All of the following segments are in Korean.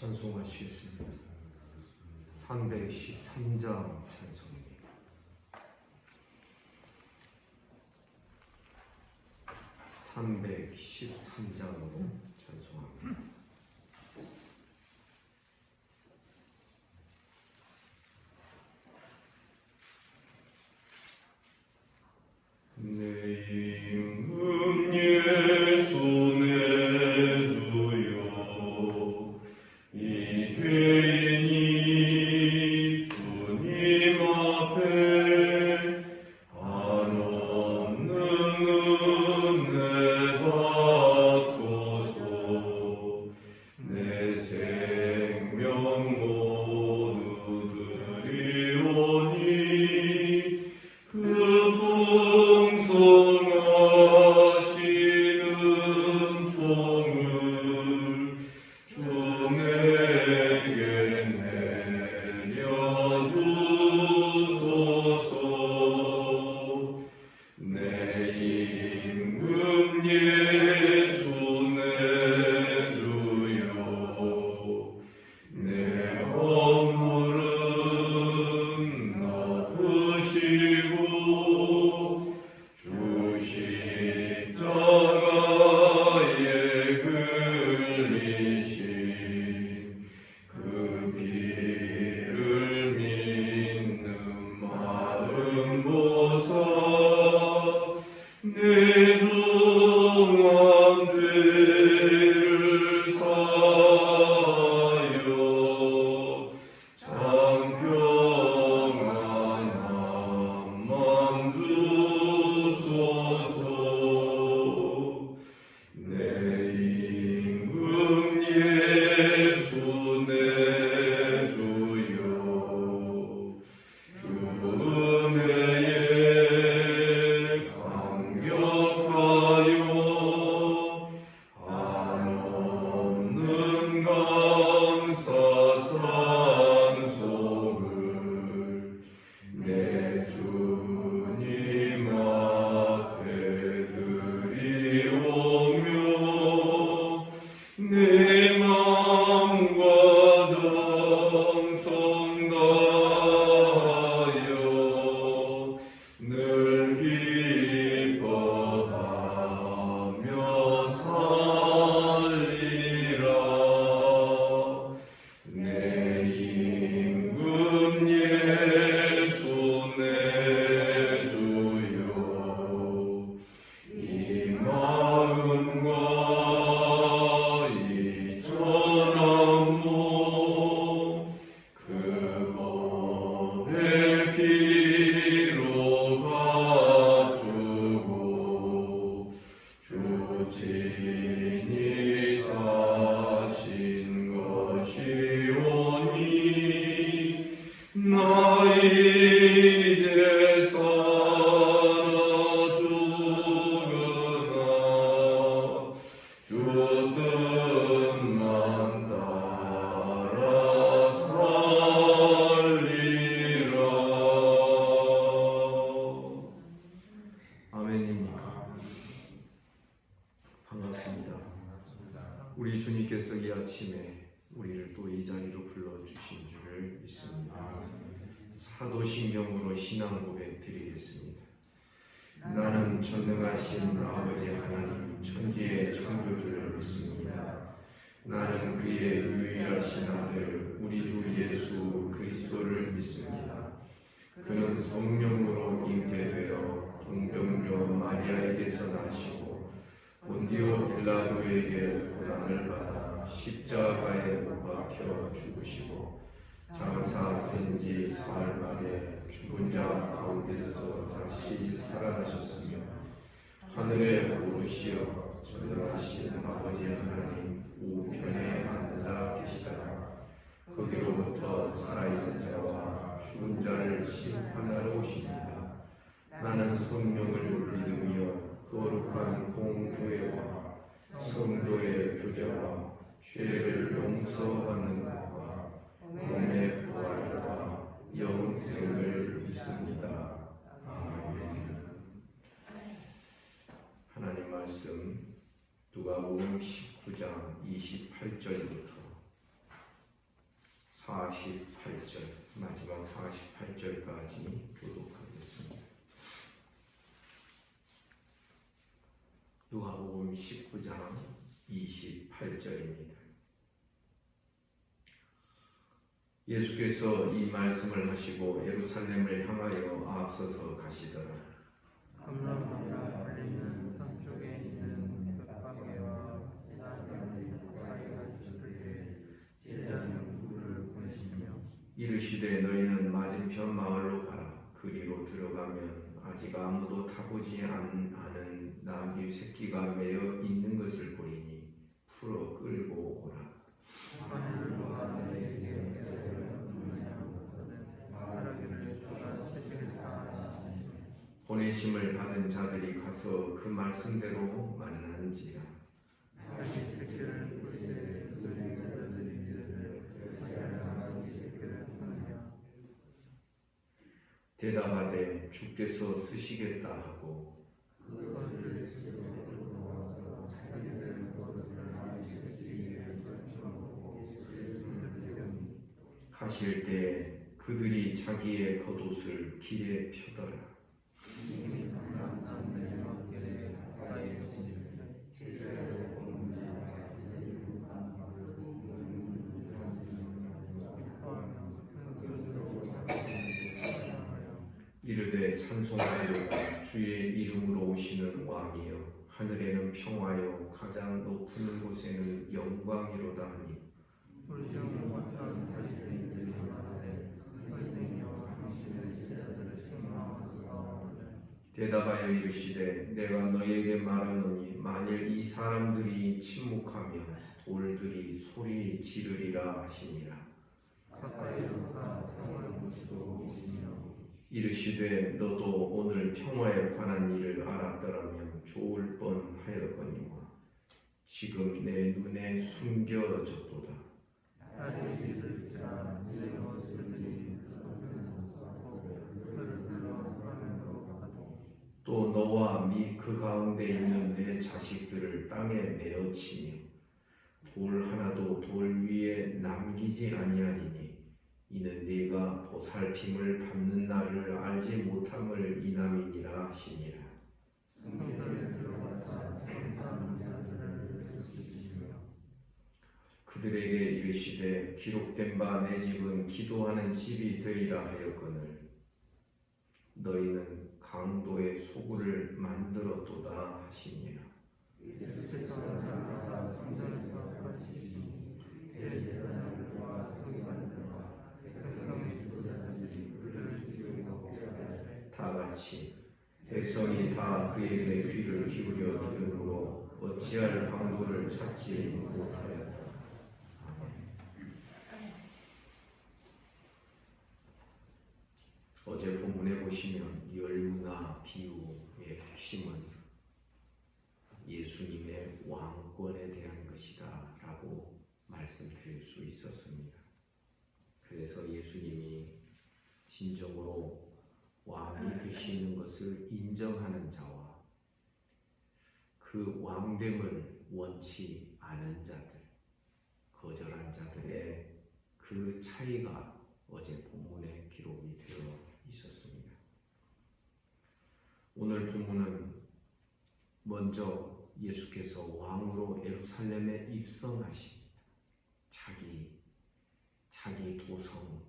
찬송하시겠습니다. 313장 찬송입니다. 313장으로 찬송합니다. 내 임금 예수 내 주여 이 죄인이 주님 앞에 한없는 은혜 받고서 내 생명 모두 드리오니 그 풍성하시는 종을 주 내게 내려주소서. 내 임금 예수 내 주여 내 허물은 덮으시고 주 십자가에 흘리신 그 피를 믿는 마음 보사 내 중한 죄를 사하여 참 평안한 맘 주소서. 내 임금 예수 내 주여 주 은혜에 감격하여 한없는 감사 찬송을 내 주님 앞에 드리오며 내 마음과 정성 다하여 늘 기뻐하며 살리라. 내 임금 예수 내 주여 이 마음과 이 전한 몸 그 법의 피로 갖추고 주 친히 사신 것이오니 나 이제 살아 죽으나 주 뜻만 따라 살리라. 아멘입니까? 반갑습니다. 우리 주님께서 이 아침에 우리를 또 이 자리로 불러주신 줄을 믿습니다. 사도신경으로 신앙 고백 드리겠습니다. 나는 전능하신 아버지 하나님 천지의 창조주를 믿습니다. 나는 그의 유일하신 아들 우리 주 예수 그리스도를 믿습니다. 그는 성령으로 잉태되어 동정녀 마리아에게서 나시고 본디오 빌라도에게 고난을 받아 십자가에 못 박혀 죽으시고 장사된 지 사흘 만에 죽은 자 가운데서 다시 살아나셨으며 하늘에 오르시어 전능하신 아버지 하나님 우편에 앉아 계시다가 거기로부터 살아있는 자와 죽은 자를 심판하러 오십니다. 나는 성령을 믿으며 거룩한 공교회와 성도의 교제와 죄를 용서받는 것과 몸의 부활과 영생을 믿습니다. 아멘. 하나님 말씀 누가복음 19장 28절부터 48절, 마지막 48절까지 교독하겠습니다. 누가복음 19장 28절입니다. 예수께서 이 말씀을 하시고 예루살렘을 향하여 앞서서 가시더라. 감람나무가 걸리는 서쪽에 있는 벳파게와 베다니아의 가까이가 있을 때 제자는 누구를 보내시며 이르시되 너희는 맞은편 마을로 가라. 그리로 들어가면 아직 아무도 타보지 않은 나귀 새끼가 매여 있는 것을 보리니 풀어 끌고 오라. 하늘 누가 너희에게 말하기를 주가 채식했다 하시니 보내심을 받은 자들이 가서 그 말씀대로 만나는지라. 나귀 새끼를 풀 때 그들이 그들이 이르되 어찌하여 나귀 새끼를 푸느냐 대답하되 주께서 쓰시겠다 하고 그것을 집으로 끌고 와서 자기들 그것을 나귀 새끼 위에 던져놓고 예수를 데려니 가실 때 그들이 자기의 겉옷을 길에 펴더라. 이미 감람산 내리막길에 가까이 오시니 제자를 보는 자가 자기를 가는 바를 이르되 찬송하여 주의 이름으로 오시는 왕이여 하늘에는 평화여 가장 높은 곳에는 영광이로다 하니 불시험 어떤 바리새인들이 말하되 선생이여 당신의 제자들을 책망하소서 하되 대답하여 이르시되 내가 너희에게 말하노니 만일 이 사람들이 침묵하면 돌들이 소리 지르리라 하시니라. 가까이 오사 성을 보시고 오시며 이르시되 너도 오늘 평화에 관한 일을 알았더라면 좋을 뻔하였거니와 지금 내 눈에 숨겨졌도다. 딸이 이를지라 네 모습들이 그것을 그를 불러 사는 것 같고 또 너와 및 그 가운데 있는 내 자식들을 땅에 메어 치며 돌 하나도 돌 위에 남기지 아니하리니 이는 네가 보살핌을 받는 날을 알지 못함을 이남이니라 하시니라. 성전에 들어가사 천사하는 자들을 주시며 그들에게 이르시되 기록된 바 내 집은 기도하는 집이 되리라 하였거늘 너희는 강도의 소굴을 만들었도다 하시니라. 예수께서 나아가 성전에서 가르치시니 대제사장들과 서기관들과 백성의 지도자들이 그를 죽이고 꾀하되 다 같이 백성이 다 그에게 귀를 기울여 들으므로 어찌할 방도를 찾지 못하였다. 어제 본문에 보시면 열무나 비유의 핵심은 예수님의 왕권에 대한 것이다 라고 말씀드릴 수 있었습니다. 그래서 예수님이 진정으로 왕이 되시는 것을 인정하는 자와 그 왕됨을 원치 않은 자들, 거절한 자들의 그 차이가 어제 본문에 기록이 되어 있었습니다. 오늘 본문은 먼저 예수께서 왕으로 예루살렘에 입성하십니다. 자기 도성,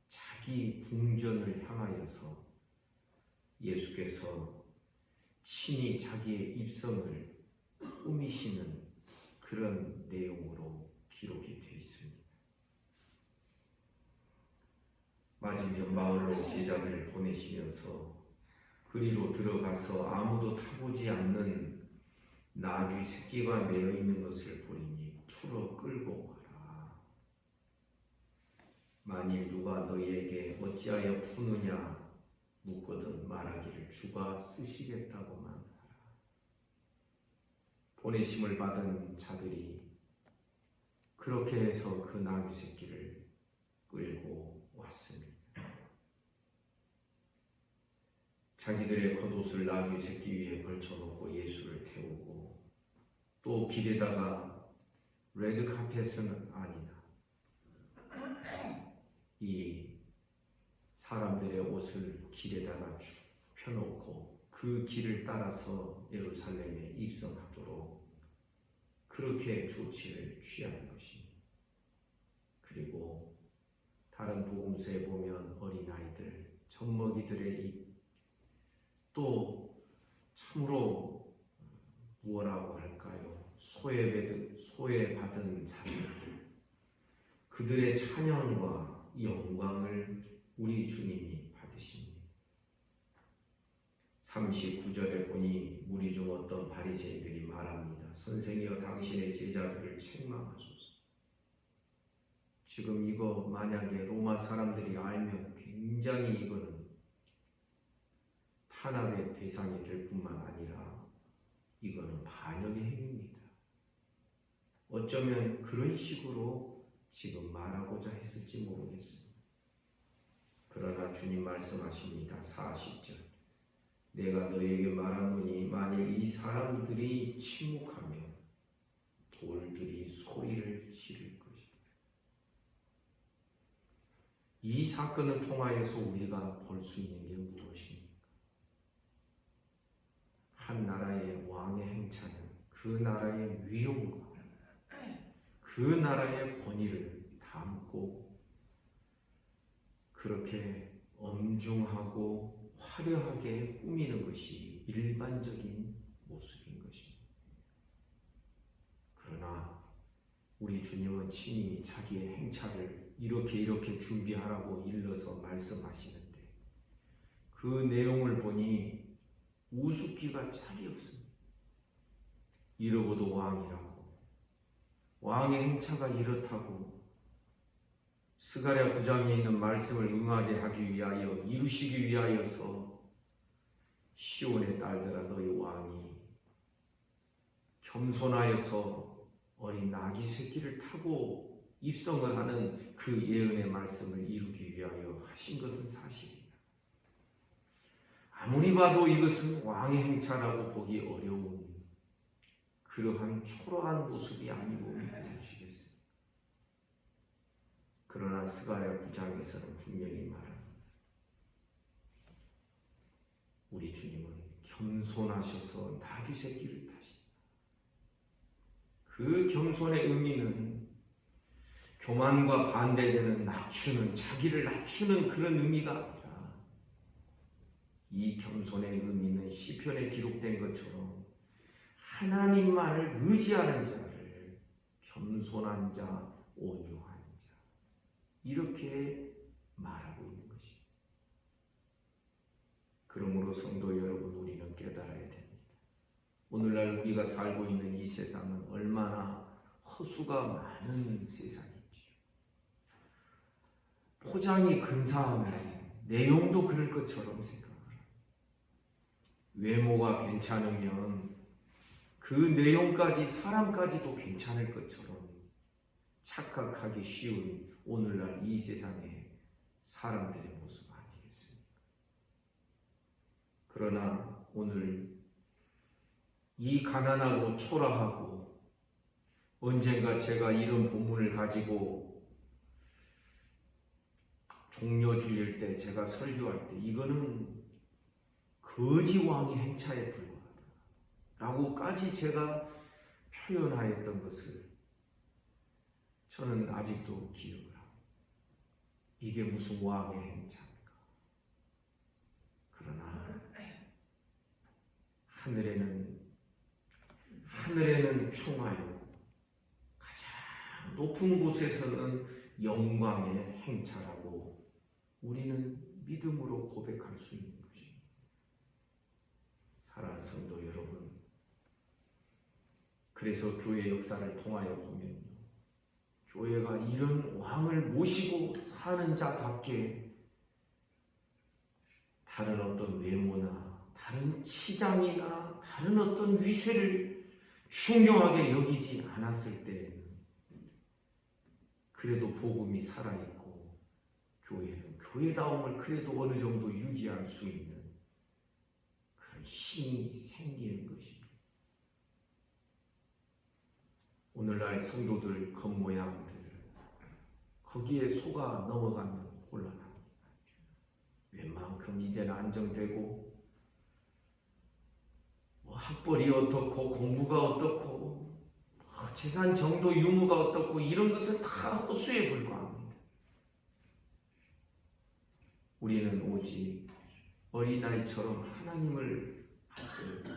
자기 궁전을 향하여서 예수께서 친히 자기의 입성을 꾸미시는 그런 내용으로 기록이 되어 있습니다. 맞은편 마을로 제자들을 보내시면서 그리로 들어가서 아무도 타보지 않는 나귀 새끼가 매여 있는 것을 보리니 풀어 끌고 가라. 만일 누가 너희에게 어찌하여 푸느냐 묻거든 말하기를 주가 쓰시겠다고만 하라. 보내심을 받은 자들이 그렇게 해서 그 나귀 새끼를 끌고 왔습니다. 자기들의 겉옷을 나귀 새끼 위에 걸쳐놓고 예수를 태우고 또 길에다가 레드카펫은 아니다. 이 사람들의 옷을 길에다가 쭉 펴놓고 그 길을 따라서 예루살렘에 입성하도록 그렇게 조치를 취하는 것입니다. 그리고 다른 복음서에 보면 어린아이들, 젖먹이들의 입, 또 참으로 무엇라고 할까요? 소외받은 자들, 그들의 찬양과 영광을 우리 주님이 받으십니다. 39절에 보니 무리 중 어떤 바리새인들이 말합니다. 선생이여 당신의 제자들을 책망하소서. 지금 이거 만약에 로마 사람들이 알면 굉장히 이거는 탄압의 대상이 될 뿐만 아니라 이거는 반역의 행위입니다. 어쩌면 그런 식으로 지금 말하고자 했을지 모르겠습니다. 그러나 주님 말씀하십니다. 40절 내가 너에게 말하노니 만일 이 사람들이 침묵하면 돌들이 소리를 지를 것이다. 이 사건을 통하여서 우리가 볼 수 있는 게 무엇입니까? 한 나라의 왕의 행차는 그 나라의 위용과 그 나라의 권위를 담고 그렇게 엄중하고 화려하게 꾸미는 것이 일반적인 모습인 것입니다. 그러나 우리 주님은 친히 자기의 행차를 이렇게 준비하라고 일러서 말씀하시는데 그 내용을 보니 우습기가 짝이 없습니다. 이러고도 왕이라고, 왕의 행차가 이렇다고 스가랴 9장에 있는 말씀을 응하게 하기 위하여 이루시기 위하여서 시온의 딸들아 너희 왕이 겸손하여서 어린 나귀 새끼를 타고 입성을 하는 그 예언의 말씀을 이루기 위하여 하신 것은 사실입니다. 아무리 봐도 이것은 왕의 행차라고 보기 어려운 그러한 초라한 모습이 아니고 믿으시겠습니다. 그러나 스가랴 9장에서는 분명히 말합니다. 우리 주님은 겸손하셔서 나귀 새끼를 타신다. 그 겸손의 의미는 교만과 반대되는 낮추는, 자기를 낮추는 그런 의미가 아니라 이 겸손의 의미는 시편에 기록된 것처럼 하나님만을 의지하는 자를 겸손한 자, 온유한 자 이렇게 말하고 있는 것입니다. 그러므로 성도 여러분 우리는 깨달아야 됩니다. 오늘날 우리가 살고 있는 이 세상은 얼마나 허수가 많은 세상인지요. 포장이 근사하면 내용도 그럴 것처럼 생각을 합니다. 외모가 괜찮으면 그 내용까지 사람까지도 괜찮을 것처럼 착각하기 쉬운 오늘날 이 세상의 사람들의 모습 아니겠습니까? 그러나 오늘 이 가난하고 초라하고 언젠가 제가 이런 본문을 가지고 종려 주일 때 제가 설교할 때 이거는 거지 왕의 행차에 불과하다 라고까지 제가 표현하였던 것을 저는 아직도 기억을 합니다. 이게 무슨 왕의 행차입니까? 그러나 하늘에는 평화요, 가장 높은 곳에서는 영광의 행차라고 우리는 믿음으로 고백할 수 있는 것입니다. 사랑하는 성도 여러분, 그래서 교회 역사를 통하여 보면 교회가 이런 왕을 모시고 사는 자답게 다른 어떤 외모나 다른 치장이나 다른 어떤 위세를 중요하게 여기지 않았을 때에는 그래도 복음이 살아있고 교회는 교회다움을 그래도 어느 정도 유지할 수 있는 그런 힘이 생기는 것입니다. 오늘날 성도들 겉모양들, 거기에 속아 넘어가면 곤란합니다. 웬만큼 이제는 안정되고 뭐 학벌이 어떻고 공부가 어떻고 재산 정도 유무가 어떻고 이런 것은 다 헛수에 불과합니다. 우리는 오직 어린아이처럼 하나님을 받들고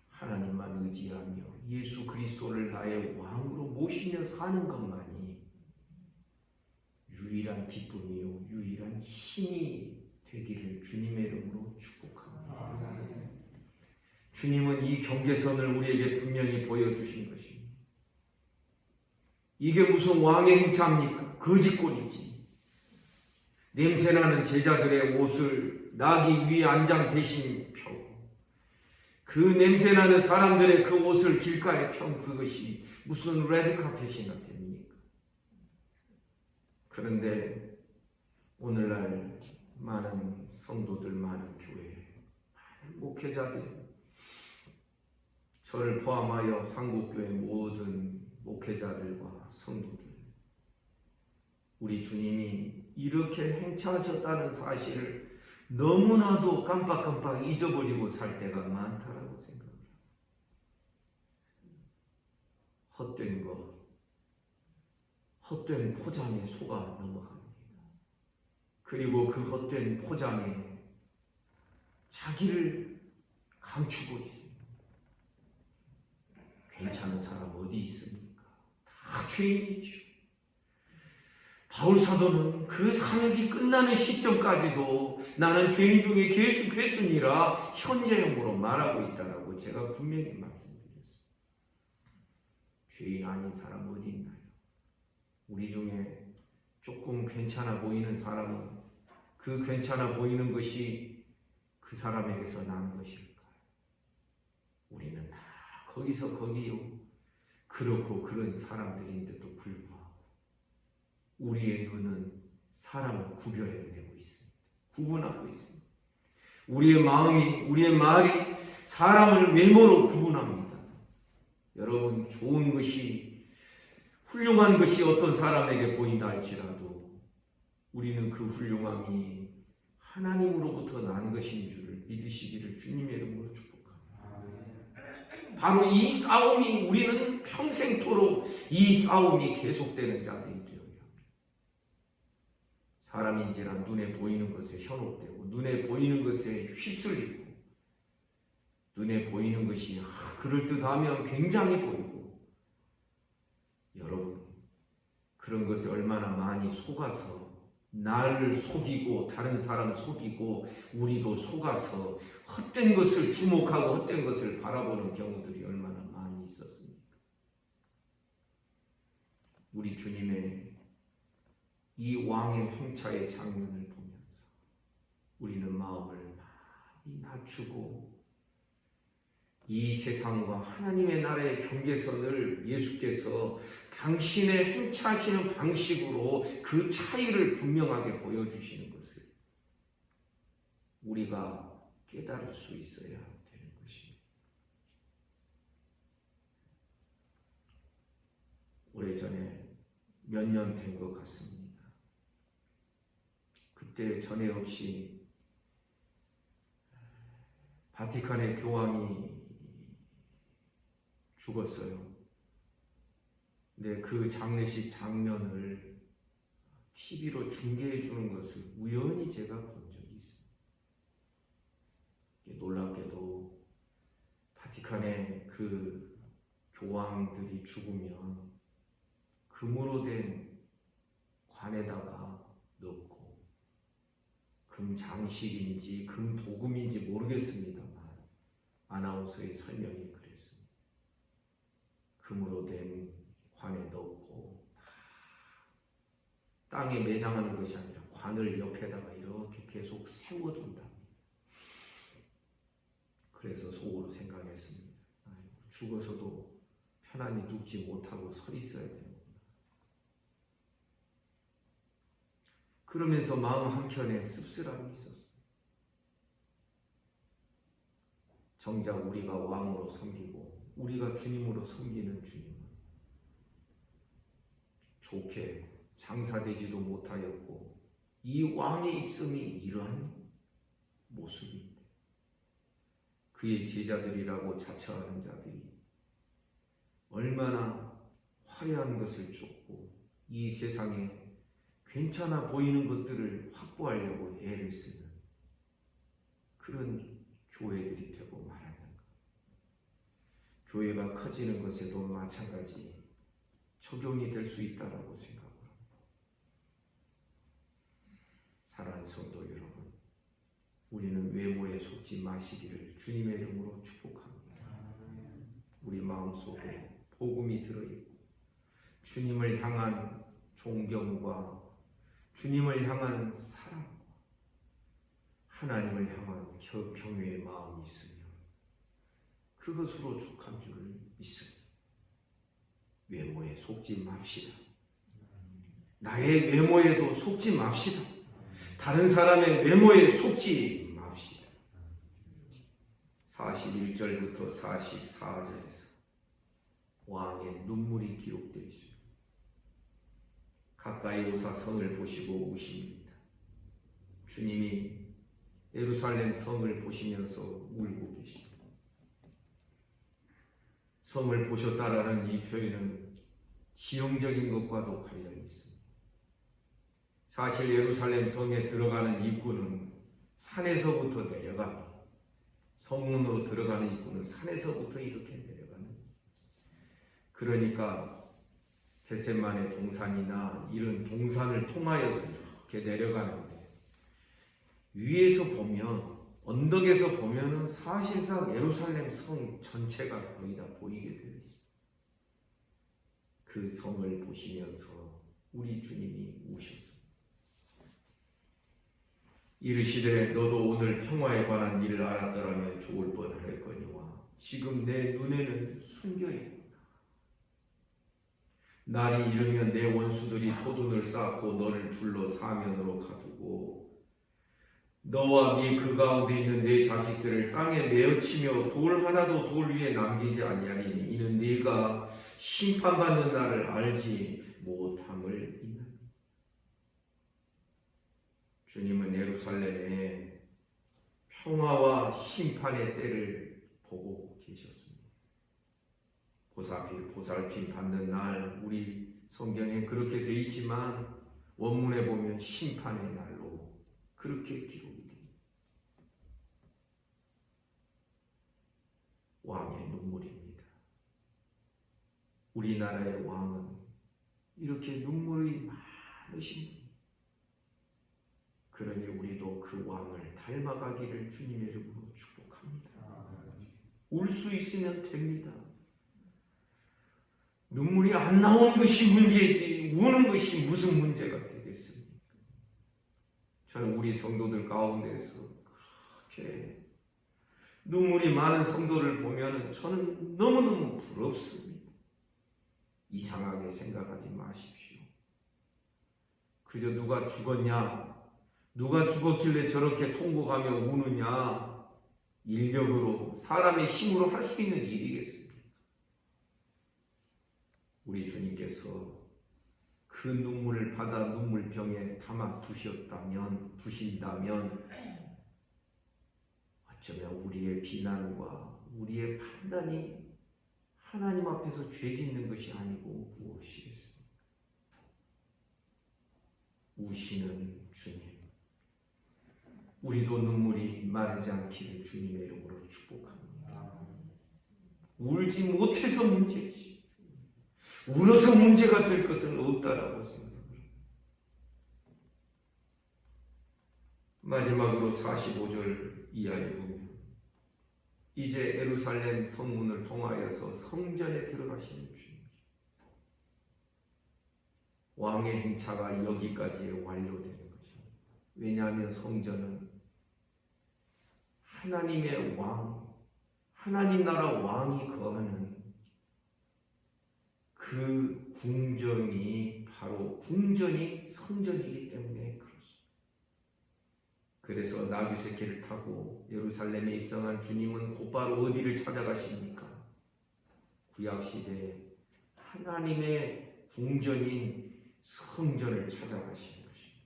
하나님만 의지하며 예수 그리스도를 나의 왕으로 모시며 사는 것만이 유일한 기쁨이요 유일한 힘이 되기를 주님의 이름으로 축복합니다. 주님은 이 경계선을 우리에게 분명히 보여주신 것입니다. 이게 무슨 왕의 행차입니까? 거짓골이지. 냄새나는 제자들의 옷을 나귀 위에 안장 대신 펴고 그 냄새나는 사람들의 그 옷을 길가에 편 그것이 무슨 레드카펫이나 됩니까? 그런데 오늘날 많은 성도들, 많은 교회, 많은 목회자들, 저를 포함하여 한국교회 모든 목회자들과 성도들, 우리 주님이 이렇게 행차하셨다는 사실을 너무나도 깜빡깜빡 잊어버리고 살 때가 많다라고 생각합니다. 헛된 것, 헛된 포장에 속아 넘어갑니다. 그리고 그 헛된 포장에 자기를 감추고 있습니다. 괜찮은 사람 어디 있습니까? 다 죄인이죠. 바울 사도는 그 사역이 끝나는 시점까지도 나는 죄인 중에 괴순이라 현재형으로 말하고 있다라고 제가 분명히 말씀드렸습니다. 죄인 아닌 사람 어디 있나요? 우리 중에 조금 괜찮아 보이는 사람은 그 괜찮아 보이는 것이 그 사람에게서 난 것일까요? 우리는 다 거기서 거기요. 그렇고 그런 사람들인데도 불구하고 우리의 눈은 사람을 구별해내고 있습니다. 구분하고 있습니다. 우리의 마음이, 우리의 말이 사람을 외모로 구분합니다. 여러분, 좋은 것이, 훌륭한 것이 어떤 사람에게 보인다 할지라도 우리는 그 훌륭함이 하나님으로부터 난 것인 줄을 믿으시기를 주님의 이름으로 축복합니다. 바로 이 싸움이 우리는 평생토록 이 싸움이 계속되는 자들이 되어야 합니다. 사람인지라 눈에 보이는 것에 현혹되고 눈에 보이는 것에 휩쓸리고 눈에 보이는 것이 그럴듯하면 굉장히 보이고 여러분 그런 것에 얼마나 많이 속아서 나를 속이고 다른 사람 속이고 우리도 속아서 헛된 것을 주목하고 헛된 것을 바라보는 경우들이 얼마나 많이 있었습니까? 우리 주님의 이 왕의 행차의 장면을 보면서 우리는 마음을 많이 낮추고 이 세상과 하나님의 나라의 경계선을 예수께서 당신의 행차하시는 방식으로 그 차이를 분명하게 보여주시는 것을 우리가 깨달을 수 있어야 되는 것입니다. 오래전에 몇 년 된 것 같습니다. 그때 전에 없이 바티칸의 교황이 죽었어요. 근데 그 장례식 장면을 TV로 중계해 주는 것을 우연히 제가 본 적이 있어요. 놀랍게도 바티칸의 그 교황들이 죽으면 금으로 된 관에다가 넣고 금 장식인지 금 도금인지 모르겠습니다만 아나운서의 설명이 그랬습니다. 금으로 된 관에 넣고 땅에 매장하는 것이 아니라 관을 옆에다가 이렇게 계속 세워둔다. 그래서 속으로 생각했습니다. 죽어서도 편안히 눕지 못하고 서 있어야 되는구나. 그러면서 마음 한켠에 씁쓸함이 있었어요. 정작 우리가 왕으로 섬기고 우리가 주님으로 섬기는 주님은 좋게 장사되지도 못하였고 이 왕의 입성이 이러한 모습입니다. 그의 제자들이라고 자처하는 자들이 얼마나 화려한 것을 쫓고 이 세상에 괜찮아 보이는 것들을 확보하려고 애를 쓰는 그런 교회들이 되고 말하는가. 교회가 커지는 것에도 마찬가지 적용이 될 수 있다라고 생각합니다. 사랑하는 성도 여러분, 우리는 외모에 속지 마시기를 주님의 이름으로 축복합니다. 우리 마음속에 복음이 들어있고 주님을 향한 존경과 주님을 향한 사랑과 하나님을 향한 경외의 마음이 있으며 그것으로 족한 줄 믿습니다. 외모에 속지 맙시다. 나의 외모에도 속지 맙시다. 다른 사람의 외모에 속지 맙시다. 41절부터 44절에서 왕의 눈물이 기록되어 있습니다. 가까이 오사 성을 보시고 우십니다. 주님이 예루살렘 성을 보시면서 울고 계십니다. 성을 보셨다라는 이 표현은 지형적인 것과도 관련이 있습니다. 사실 예루살렘 성에 들어가는 입구는 산에서부터 내려갑니다. 성문으로 들어가는 입구는 산에서부터 이렇게 내려가는. 그러니까 겟세마네 동산이나 이런 동산을 통하여서 이렇게 내려가는데 위에서 보면 언덕에서 보면은 사실상 예루살렘 성 전체가 거의 다 보이게 되어 있습니다. 그 성을 보시면서 우리 주님이 우셨습니다. 이르시되 너도 오늘 평화에 관한 일을 알았더라면 좋을 뻔하였거니와 지금 내 눈에는 숨겨 있구나. 날이 이르면 내 원수들이 토둔을 쌓고 너를 둘러 사면으로 가두고 너와 네 그 가운데 있는 네 자식들을 땅에 메어치며 돌 하나도 돌 위에 남기지 아니하리니 이는 네가 심판받는 날을 알지 못함을 인하니. 주님은 예루살렘에 평화와 심판의 때를 보고 계셨습니다. 보살핌 받는 날, 우리 성경에 그렇게 되어 있지만 원문에 보면 심판의 날로 그렇게 기록이 됩니다. 왕의 눈물입니다. 우리나라의 왕은 이렇게 눈물이 많으신 분. 그러니 우리도 그 왕을 닮아가기를 주님의 이름으로 축복합니다. 울 수 있으면 됩니다. 눈물이 안 나오는 것이 문제지 우는 것이 무슨 문제가 되겠습니까? 저는 우리 성도들 가운데서 그렇게 눈물이 많은 성도를 보면 저는 너무너무 부럽습니다. 이상하게 생각하지 마십시오. 그저 누가 죽었냐, 누가 죽었길래 저렇게 통곡하며 우느냐, 인력으로 사람의 힘으로 할 수 있는 일이겠습니까? 우리 주님께서 그 눈물을 받아 눈물병에 담아 두신다면 어쩌면 우리의 비난과 우리의 판단이 하나님 앞에서 죄 짓는 것이 아니고 무엇이겠습니까? 우시는 주님, 우리도 눈물이 마르지 않기를 주님의 이름으로 축복합니다. 울지 못해서 문제지 울어서 문제가 될 것은 없다라고 생각합니다. 마지막으로 45절 이하에 보면 이제 예루살렘 성문을 통하여서 성전에 들어가시는 주님, 왕의 행차가 여기까지 완료되는 것입니다. 왜냐하면 성전은 하나님의 왕, 하나님 나라 왕이 거하는 그 궁전이 바로 궁전이 성전이기 때문에 그렇습니다. 그래서 나귀 새끼를 타고 예루살렘에 입성한 주님은 곧바로 어디를 찾아가십니까? 구약시대에 하나님의 궁전인 성전을 찾아가시는 것입니다.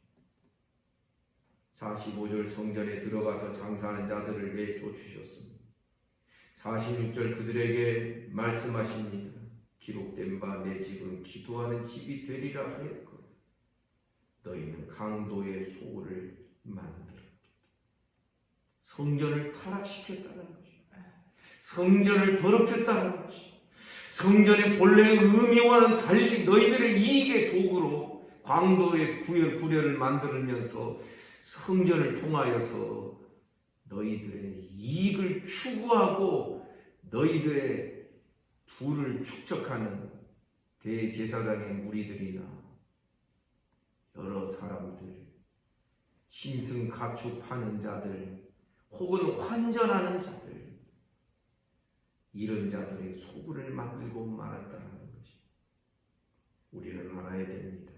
45절 성전에 들어가서 장사하는 자들을 내쫓으셨습니다. 46절 그들에게 말씀하십니다. 기록된 바 내 집은 기도하는 집이 되리라 하였거늘 너희는 강도의 소굴을 만들었다. 성전을 타락시켰다는 것입니다. 성전을 더럽혔다는 것입니다. 성전의 본래의 의미와는 달리 너희들의 이익의 도구로 강도의 구려를 만들면서 성전을 통하여서 너희들의 이익을 추구하고 너희들의 부를 축적하는 대제사장의 무리들이나 여러 사람들, 짐승 가축 파는 자들, 혹은 환전하는 자들, 이런 자들의 소굴을 만들고 말았다는 것이 우리는 알아야 됩니다.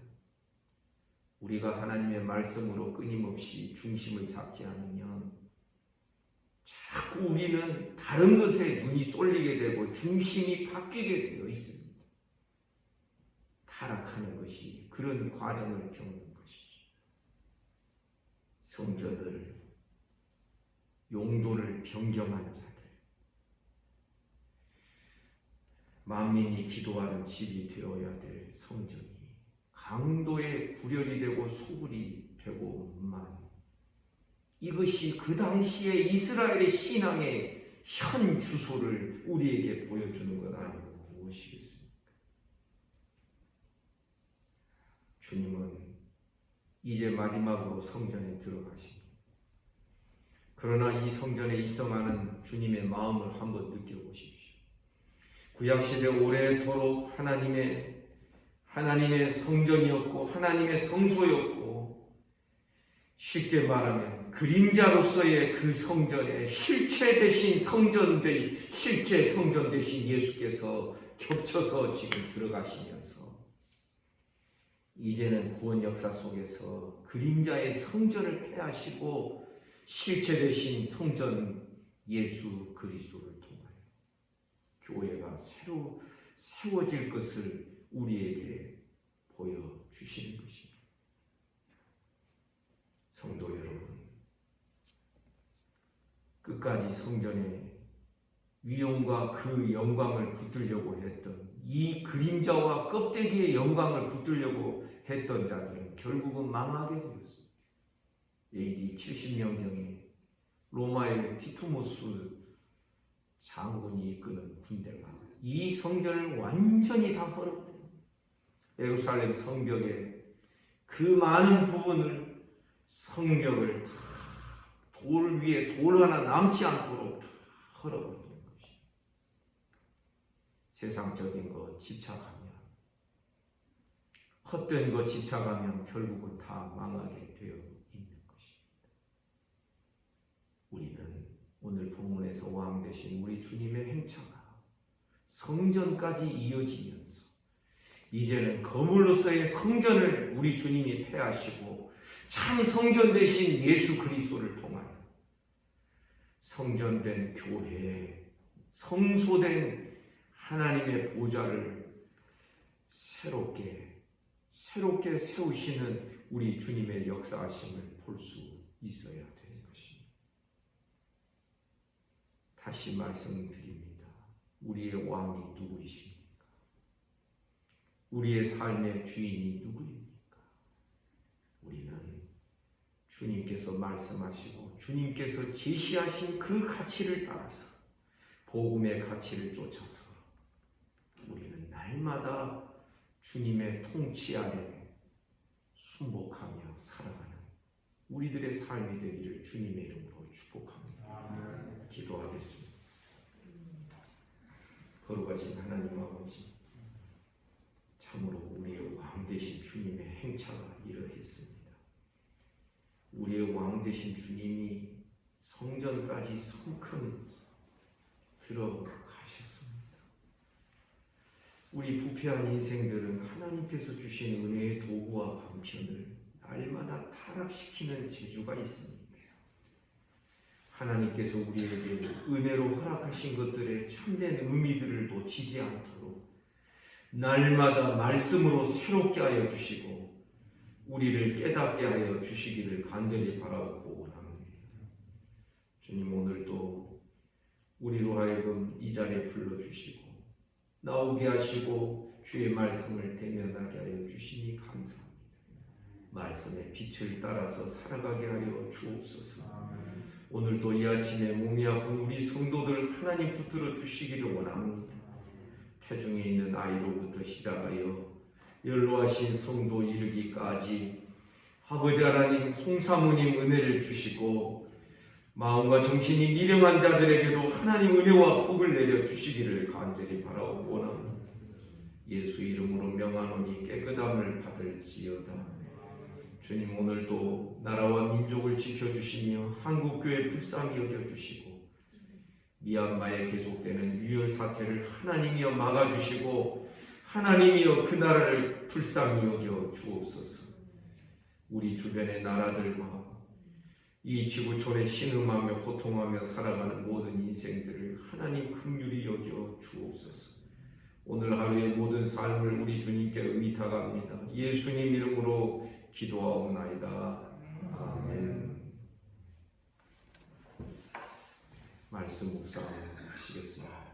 우리가 하나님의 말씀으로 끊임없이 중심을 잡지 않으면 자꾸 우리는 다른 것에 눈이 쏠리게 되고 중심이 바뀌게 되어 있습니다. 타락하는 것이 그런 과정을 겪는 것이죠. 성전을 용도를 변경한 자들, 만민이 기도하는 집이 되어야 될 성전이 강도의 구렬이 되고 소굴이 되고만, 이것이 그 당시에 이스라엘의 신앙의 현 주소를 우리에게 보여주는 것 아니고 무엇이겠습니까? 주님은 이제 마지막으로 성전에 들어가십니다. 그러나 이 성전에 입성하는 주님의 마음을 한번 느껴보십시오. 구약시대 오래도록 하나님의 성전이었고 하나님의 성소였고, 쉽게 말하면 그림자로서의 그 성전에 실체 성전 대신 예수께서 겹쳐서 지금 들어가시면서 이제는 구원 역사 속에서 그림자의 성전을 폐하시고 실체 대신 성전 예수 그리스도를 통하여 교회가 새로 세워질 것을 우리에게 보여주시는 것입니다. 성도 여러분, 끝까지 성전의 위용과 그 영광을 붙들려고 했던, 이 그림자와 껍데기의 영광을 붙들려고 했던 자들은 결국은 망하게 되었습니다. AD 70년경에 로마의 티투모스 장군이 이끄는 군대가 이 성전을 완전히 다 헐어버립니다. 예루살렘 성벽의 그 많은 부분을, 성벽을 다 돌 위에 돌 하나 남지 않도록 다 헐어버리는 것입니다. 세상적인 것 집착하면, 헛된 것 집착하면 결국은 다 망하게 되어 있는 것입니다. 우리는 오늘 본문에서 왕 되신 우리 주님의 행차가 성전까지 이어지면서 이제는 거물로서의 성전을 우리 주님이 폐하시고 참 성전 되신 예수 그리스도를 통하여 성전된 교회, 성소된 하나님의 보좌를 새롭게 세우시는 우리 주님의 역사하심을 볼 수 있어야 되는 것입니다. 다시 말씀드립니다. 우리의 왕이 누구이십니까? 우리의 삶의 주인이 누구입니까? 우리는 주님께서 말씀하시고 주님께서 제시하신 그 가치를 따라서, 복음의 가치를 쫓아서 우리는 날마다 주님의 통치 아래 순복하며 살아가는 우리들의 삶이 되기를 주님의 이름으로 축복합니다. 기도하겠습니다. 거룩하신 하나님 아버지, 참으로 우리의 왕 되신 주님의 행차가 이러했습니다. 우리의 왕 되신 주님이 성전까지 성큼 들어가셨습니다. 우리 부패한 인생들은 하나님께서 주신 은혜의 도구와 방편을 날마다 타락시키는 재주가 있습니다. 하나님께서 우리에게 은혜로 허락하신 것들의 참된 의미들을 놓치지 않도록 날마다 말씀으로 새롭게 하여 주시고 우리를 깨닫게 하여 주시기를 간절히 바라고 원합니다. 주님, 오늘도 우리로 하여금 이 자리에 불러주시고 나오게 하시고 주의 말씀을 대면하게 하여 주시니 감사합니다. 말씀의 빛을 따라서 살아가게 하여 주옵소서. 오늘도 이 아침에 몸이 아픈 우리 성도들 하나님 붙들어 주시기를 원합니다. 태중에 있는 아이로부터 시작하여 연로하신 성도 이르기까지 아버지 하나님 송사모님 은혜를 주시고 마음과 정신이 미령한 자들에게도 하나님 은혜와 복을 내려 주시기를 간절히 바라고 원합니다. 예수 이름으로 명하노니 깨끗함을 받을지어다. 주님, 오늘도 나라와 민족을 지켜주시며 한국교회 불쌍히 여겨주시고 미얀마에 계속되는 유혈 사태를 하나님이여 막아주시고 하나님이여 그 나라를 불쌍히 여겨 주옵소서. 우리 주변의 나라들과 이 지구촌에 신음하며 고통하며 살아가는 모든 인생들을 하나님 긍휼히 여겨 주옵소서. 오늘 하루의 모든 삶을 우리 주님께 의탁합니다. 예수님 이름으로 기도하옵나이다. 아멘. 말씀 묵상하시겠습니다.